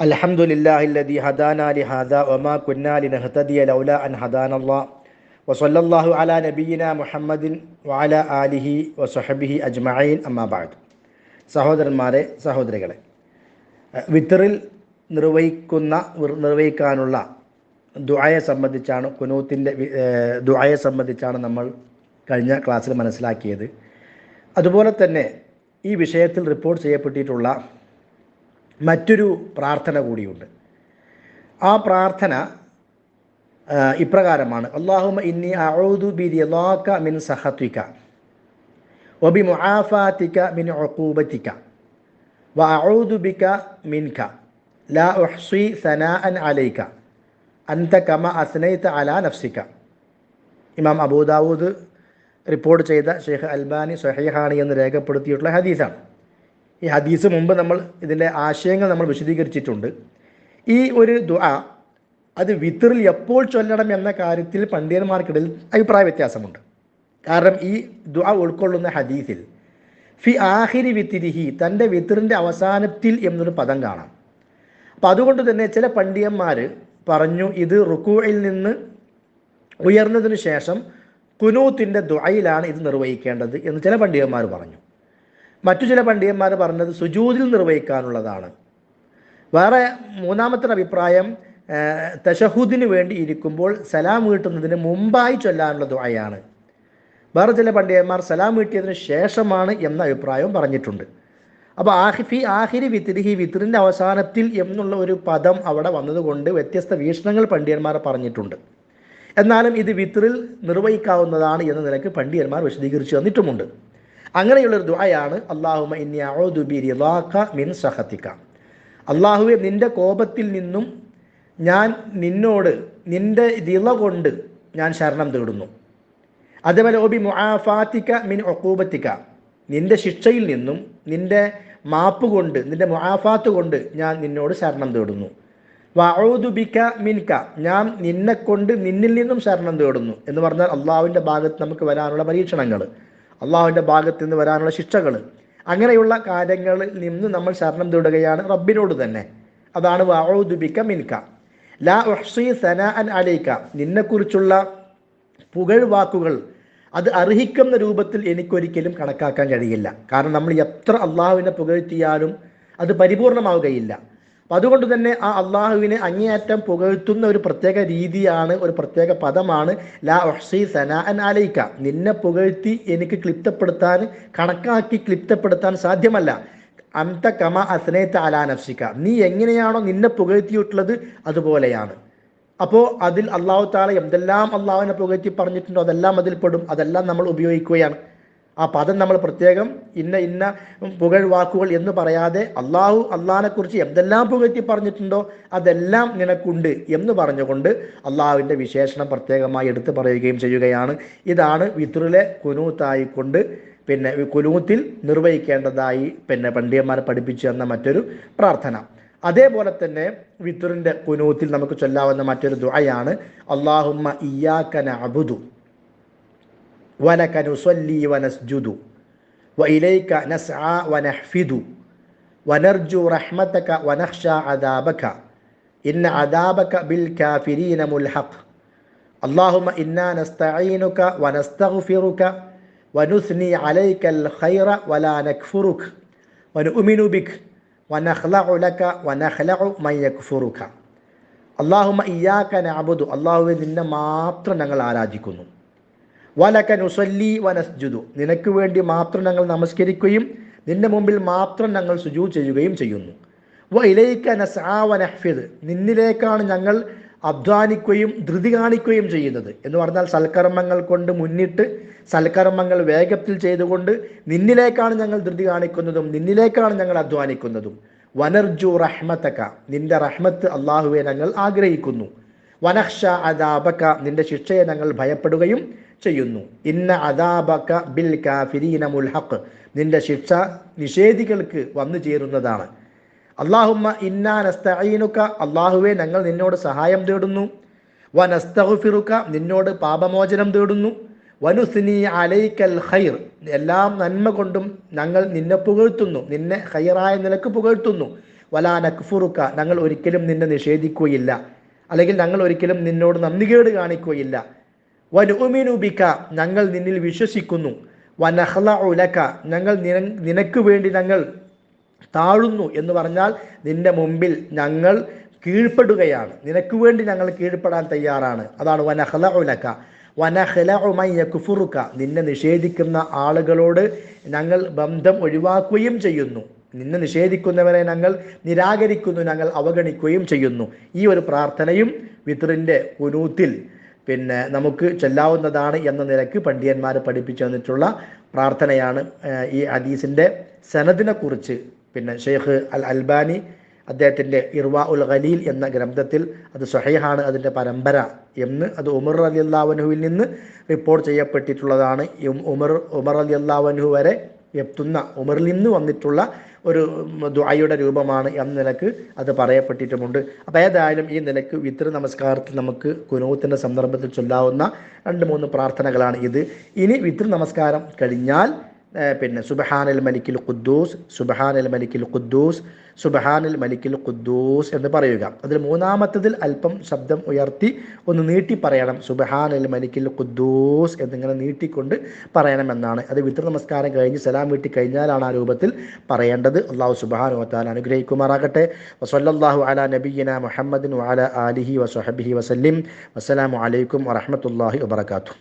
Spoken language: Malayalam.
അൽഹംദുലില്ലാഹില്ലദീ ഹദാനാ ലിഹാദാ വമാ കുന്നാ ലിനഹ്തദിയ ലൗലാ അൻ ഹദാനല്ലാഹ് വസല്ലല്ലാഹു അലാ നബിയിനാ മുഹമ്മദിൻ വഅലാ ആലിഹി വസഹബിഹി അജ്മഈൻ അമ്മാ ബഅദ്. സഹോദരന്മാരെ, സഹോദരികളെ, വിത്തറിൽ നിർവഹിക്കാനുള്ള ദുആയെ സംബന്ധിച്ചാണ്, ഖുനൂത്തിൻ്റെ ദുആയെ സംബന്ധിച്ചാണ് നമ്മൾ കഴിഞ്ഞ ക്ലാസ്സിൽ മനസ്സിലാക്കിയത്. അതുപോലെ തന്നെ ഈ വിഷയത്തിൽ റിപ്പോർട്ട് ചെയ്യപ്പെട്ടിട്ടുള്ള മറ്റൊരു പ്രാർത്ഥന കൂടിയുണ്ട്. ആ പ്രാർത്ഥന ഇപ്രകാരമാണ്: അല്ലാഹുമ്മ ഇന്നി അഊദു ബിറിളാക മിൻ സഖതിക വബി മുആഫാതിക മിൻ ഉഖൂബതിക വഅഊദു ബിക മിൻക ലാ ഉഹ്സി സനാഅൻ അലൈക അൻത കമാ അസ്നൈത അലാ നഫ്സിക. ഇമാം അബൂദാവൂദ് റിപ്പോർട്ട് ചെയ്ത ഷെയ്ഖ് അൽബാനി സ്വഹീഹാണ് എന്ന് രേഖപ്പെടുത്തിയിട്ടുള്ള ഹദീസാണ്. ഈ ഹദീസ് മുമ്പ് നമ്മൾ ഇതിൻ്റെ ആശയങ്ങൾ നമ്മൾ വിശദീകരിച്ചിട്ടുണ്ട്. ഈ ഒരു ദുആ അത് വിത്തറിൽ എപ്പോൾ ചൊല്ലണം എന്ന കാര്യത്തിൽ പണ്ഡിതന്മാർക്കിടയിൽ അഭിപ്രായ വ്യത്യാസമുണ്ട്. കാരണം ഈ ദുആ ഉൾക്കൊള്ളുന്ന ഹദീസിൽ ഫി ആഖിരി വിത്തിരിഹി, തൻ്റെ വിത്തറിൻ്റെ അവസാനത്തിൽ എന്നൊരു പദം കാണാം. അപ്പോൾ അതുകൊണ്ട് തന്നെ ചില പണ്ഡിതന്മാർ പറഞ്ഞു ഇത് റുക്കൂഇൽ നിന്ന് ഉയർന്നതിന് ശേഷം ഖുനൂത്തിൻ്റെ ദുആയിലാണ് ഇത് നിർവഹിക്കേണ്ടത് എന്ന് ചില പണ്ഡിതന്മാർ പറഞ്ഞു. മറ്റു ചില പണ്ഡിതന്മാർ പറഞ്ഞത് സുജൂദിൽ നിർവഹിക്കാനുള്ളതാണ്. വേറെ മൂന്നാമത്തെ അഭിപ്രായം തശഹുദിന് വേണ്ടി ഇരിക്കുമ്പോൾ സലാം വീട്ടുന്നതിന് മുമ്പായി ചൊല്ലാനുള്ള ദുആയാണ്. വേറെ ചില പണ്ഡിതന്മാർ സലാം വീട്ടിയതിന് ശേഷമാണ് എന്ന അഭിപ്രായവും പറഞ്ഞിട്ടുണ്ട്. അപ്പോൾ ആഹിരി വിത്തിരിഹി, വിത്തിറിൻ്റെ അവസാനത്തിൽ എന്നുള്ള ഒരു പദം അവിടെ വന്നതുകൊണ്ട് വ്യത്യസ്ത വീക്ഷണങ്ങൾ പണ്ഡിതന്മാർ പറഞ്ഞിട്ടുണ്ട്. എന്നാലും ഇത് വിത്തിറിൽ നിർവഹിക്കാവുന്നതാണ് എന്ന നിലയ്ക്ക് പണ്ഡിതന്മാർ വിശദീകരിച്ചു തന്നിട്ടുമുണ്ട്. അങ്ങനെയുള്ളൊരു ദുആയാണ് അല്ലാഹുമ്മ ഇന്നി അഊദു ബിറിളാക മിൻ സഖതിക. അല്ലാഹുവേ, നിൻ്റെ കോപത്തിൽ നിന്നും ഞാൻ നിന്നോട് നിൻ്റെ റിള കൊണ്ട് ഞാൻ ശരണം തേടുന്നു. അതേപോലെ ഒബി മുആഫാതിക മിൻ ഉഖൂബതിക, നിൻ്റെ ശിക്ഷയിൽ നിന്നും നിൻ്റെ മാപ്പ് കൊണ്ട്, നിൻ്റെ മുആഫാത്ത് കൊണ്ട് ഞാൻ നിന്നോട് ശരണം തേടുന്നു. വഅഊദു ബിക മിൻക, ഞാൻ നിന്നെക്കൊണ്ട് നിന്നിൽ നിന്നും ശരണം തേടുന്നു എന്ന് പറഞ്ഞാൽ അള്ളാഹുവിൻ്റെ ഭാഗത്ത് നമുക്ക് വരാനുള്ള പരീക്ഷണങ്ങൾ, അള്ളാഹുവിൻ്റെ ഭാഗത്ത് നിന്ന് വരാനുള്ള ശിക്ഷകൾ, അങ്ങനെയുള്ള കാര്യങ്ങളിൽ നിന്ന് നമ്മൾ ശരണം തേടുകയാണ് റബ്ബിനോട് തന്നെ. അതാണ് വഅഊദു ബിക മിൻക ലാ ഉഹ്സി സനാഅൻ അലൈക, നിന്നെക്കുറിച്ചുള്ള പുകഴ് വാക്കുകൾ അത് അർഹിക്കുന്ന രൂപത്തിൽ എനിക്കൊരിക്കലും കണക്കാക്കാൻ കഴിയില്ല. കാരണം നമ്മൾ എത്ര അള്ളാഹുവിനെ പുകഴ്ത്തിയാലും അത് പരിപൂർണമാവുകയില്ല. അതുകൊണ്ട് തന്നെ ആ അള്ളാഹുവിനെ അങ്ങേയറ്റം പുകഴ്ത്തുന്ന ഒരു പ്രത്യേക രീതിയാണ്, ഒരു പ്രത്യേക പദമാണ് ലാ ഉഹ്സി സനാഅൻ അലൈക. നിന്നെ പുകഴ്ത്തി എനിക്ക് ക്ലിപ്തപ്പെടുത്താൻ, കണക്കാക്കി ക്ലിപ്തപ്പെടുത്താൻ സാധ്യമല്ല. അൻത കമാ അസ്നൈത അലാ നഫ്സിക, നീ എങ്ങനെയാണോ നിന്നെ പുകഴ്ത്തിയിട്ടുള്ളത് അതുപോലെയാണ്. അപ്പോൾ അതിൽ അള്ളാഹു തആല എന്തെല്ലാം അള്ളാഹുവിനെ പുകഴ്ത്തി പറഞ്ഞിട്ടുണ്ടോ അതെല്ലാം അതിൽ പെടും. അതെല്ലാം നമ്മൾ ഉപയോഗിക്കുകയാണ്. ആ പദം നമ്മൾ പ്രത്യേകം ഇന്ന പുകഴ് വാക്കുകൾ എന്ന് പറയാതെ അള്ളാഹിനെക്കുറിച്ച് എന്തെല്ലാം പുകഴ്ത്തി പറഞ്ഞിട്ടുണ്ടോ അതെല്ലാം നിനക്കുണ്ട് എന്ന് പറഞ്ഞുകൊണ്ട് അള്ളാഹുവിൻ്റെ വിശേഷണം പ്രത്യേകമായി എടുത്തു പറയുകയും ചെയ്യുകയാണ്. ഇതാണ് വിത്റിലെ ഖുനൂത്തായിക്കൊണ്ട് ഖുനൂത്തിൽ നിർവഹിക്കേണ്ടതായി പണ്ഡിതന്മാർ പഠിപ്പിച്ചു തന്ന മറ്റൊരു പ്രാർത്ഥന. അതേപോലെ തന്നെ വിത്റിൻ്റെ ഖുനൂത്തിൽ നമുക്ക് ചൊല്ലാവുന്ന മറ്റൊരു ദുആയാണ് അല്ലാഹുമ്മ ഇയ്യാക നഅ്ബുദു വലക നുസല്ലി വനസ്ജുദു വഇലൈക നസ്ആ വനഹ്ഫിദു വനർജു റഹ്മതക വനഖ്ശാ അദാബക ഇന്ന അദാബക ബിൽ കാഫിരീന മുൽഹഖ്. അല്ലാഹുമ്മ ഇന്നാ നസ്തഈനുക വനസ്തഗ്ഫിറുക വനുസ്നി അലൈകൽ ഖൈറ വലാ നക്ഫുറുക വനുഅ്മിനു ബിക വനഖ്ലഉ ലക വനഖ്ലഉ മൻ യക്ഫുറുക. അല്ലാഹുമ്മ ഇയ്യാക നഅ്ബുദു, അല്ലാഹുവേ നിന്നെ മാത്രം ഞങ്ങൾ ആരാധിക്കുന്നു. വലക നുസല്ലി വനസ്ജുദു, നിനക്ക് വേണ്ടി മാത്രം ഞങ്ങൾ നമസ്കരിക്കുകയും നിന്റെ മുമ്പിൽ മാത്രം ഞങ്ങൾ സുജൂദ് ചെയ്യുകയും ചെയ്യുന്നു. വഇലൈക നസ്ആ വനഹ്ഫിദ്, നിന്നിലേക്കാണ് ഞങ്ങൾ അധ്വാനിക്കുകയും ധൃതി കാണിക്കുകയും ചെയ്യുന്നത്. എന്ന് പറഞ്ഞാൽ സൽക്കർമ്മങ്ങൾ കൊണ്ട് മുന്നിട്ട് സൽക്കർമ്മങ്ങൾ വേഗത്തിൽ ചെയ്തുകൊണ്ട് നിന്നിലേക്കാണ് ഞങ്ങൾ ധൃതി കാണിക്കുന്നതും നിന്നിലേക്കാണ് ഞങ്ങൾ അധ്വാനിക്കുന്നതും. വനർജു റഹ്മതക, നിന്റെ റഹ്മത്ത് അല്ലാഹുവേ ഞങ്ങൾ ആഗ്രഹിക്കുന്നു. വനഖ്ശ അദാബക, നിന്റെ ശിക്ഷയെ ഞങ്ങൾ ഭയപ്പെടുകയും ചെയ്യുന്നു. ഇന്ന അദാബക ബിൽ കാഫിരീന മുൽഹഖ്, നിന്റെ ശിക്ഷ നിഷേധികൾക്ക് വന്നു ചേരുന്നതാണ്. അല്ലാഹുമ്മ ഇന്നാ നസ്തഈനുക, അല്ലാഹുവേ ഞങ്ങൾ നിന്നോട് സഹായം തേടുന്നു. വനസ്തഗ്ഫിറുക, നിന്നോട് പാപമോചനം തേടുന്നു. വനുസ്നി അലൈക്കൽ ഖൈർ, എല്ലാം നന്മ കൊണ്ടും ഞങ്ങൾ നിന്നെ പുകഴ്ത്തുന്നു, നിന്നെ ഖൈറായ നിലക്ക് പുകഴ്ത്തുന്നു. വലാ നക്ഫുറുക, ഞങ്ങൾ ഒരിക്കലും നിന്നെ നിഷേധിക്കുകയില്ല, അല്ലെങ്കിൽ ഞങ്ങൾ ഒരിക്കലും നിന്നോട് നന്ദികേട് കാണിക്കുകയില്ല. വനുഅ്മിനു ബിക, ഞങ്ങൾ നിന്നിൽ വിശ്വസിക്കുന്നു. വനഖ്ലഉ ലക, ഞങ്ങൾ നിനക്ക് വേണ്ടി ഞങ്ങൾ താഴുന്നു എന്ന് പറഞ്ഞാൽ നിന്റെ മുമ്പിൽ ഞങ്ങൾ കീഴ്പ്പെടുകയാണ്, നിനക്ക് വേണ്ടി ഞങ്ങൾ കീഴ്പ്പെടാൻ തയ്യാറാണ്. അതാണ് വനഖ്ലഉ ലക. വനഖ്ലഉ മൻ യക്ഫുറുക, നിന്നെ നിഷേധിക്കുന്ന ആളുകളോട് ഞങ്ങൾ ബന്ധം ഒഴിവാക്കുകയും ചെയ്യുന്നു. നിന്നെ നിഷേധിക്കുന്നവരെ ഞങ്ങൾ നിരാകരിക്കുന്നു, ഞങ്ങൾ അവഗണിക്കുകയും ചെയ്യുന്നു. ഈ ഒരു പ്രാർത്ഥനയും വിത്റിൻ്റെ ഖുനൂത്തിൽ നമുക്ക് ചൊല്ലാവുന്നതാണ് എന്ന നിലക്ക് പണ്ഡിതന്മാർ പഠിപ്പിച്ചു തന്നിട്ടുള്ള പ്രാർത്ഥനയാണ്. ഈ ഹദീസിൻ്റെ സനദിനെ കുറിച്ച് ഷെയ്ഖ് അൽ അൽബാനി അദ്ദേഹത്തിൻ്റെ ഇർവാ ഉൽ ഖലീൽ എന്ന ഗ്രന്ഥത്തിൽ അത് സ്വഹീഹാണ് അതിൻ്റെ പരമ്പര എന്ന്, അത് ഉമർ റളിയല്ലാഹു അൻഹുവിൽ നിന്ന് റിപ്പോർട്ട് ചെയ്യപ്പെട്ടിട്ടുള്ളതാണ്. ഉമർ റളിയല്ലാഹു അൻഹു വരെ എത്തുന്ന, ഉമറിൽ നിന്ന് വന്നിട്ടുള്ള ഒരു ദുആയുടെ രൂപമാണ് എന്ന നിലക്ക് അത് പറയപ്പെട്ടിട്ടുമുണ്ട്. അപ്പോൾ ഏതായാലും ഈ നിലക്ക് വിത്ർ നമസ്കാരത്തിൽ നമുക്ക് ഖുനൂത്തിൻ്റെ സന്ദർഭത്തിൽ ചൊല്ലാവുന്ന 2-3 പ്രാർത്ഥനകളാണ് ഇത്. ഇനി വിത്ർ നമസ്കാരം കഴിഞ്ഞാൽ സുബ്ഹാനൽ മലിക്കിൽ ഖുദ്ദൂസ്, സുബ്ഹാനൽ മലിക്കിൽ ഖുദ്ദൂസ്, സുബ്ഹാനൽ മലിക്കിൽ ഖുദ്ദൂസ് എന്ന് പറയുക. അതിൽ മൂന്നാമത്തതിൽ അല്പം ശബ്ദം ഉയർത്തി ഒന്ന് നീട്ടി പറയണം. സുബ്ഹാനൽ മലിക്കിൽ ഖുദ്ദൂസ് എന്നിങ്ങനെ നീട്ടിക്കൊണ്ട് പറയണമെന്നാണ്. അത് വിത്ർ നമസ്കാരം കഴിഞ്ഞ് സലാം വീട്ടി കഴിഞ്ഞാലാണ് ആ രൂപത്തിൽ പറയേണ്ടത്. അല്ലാഹു സുബ്ഹാനഹു വ തആല അനുഗ്രഹിക്കുമാറാകട്ടെ. വസല്ലല്ലാഹു അലാ നബിയ്യിനാ മുഹമ്മദിൻ വഅലാ ആലിഹി വസഹബിഹി വസല്ലിം. വസ്സലാമു അലൈക്കും വറഹ്മത്തുള്ളാഹി വബറകാതുഹു.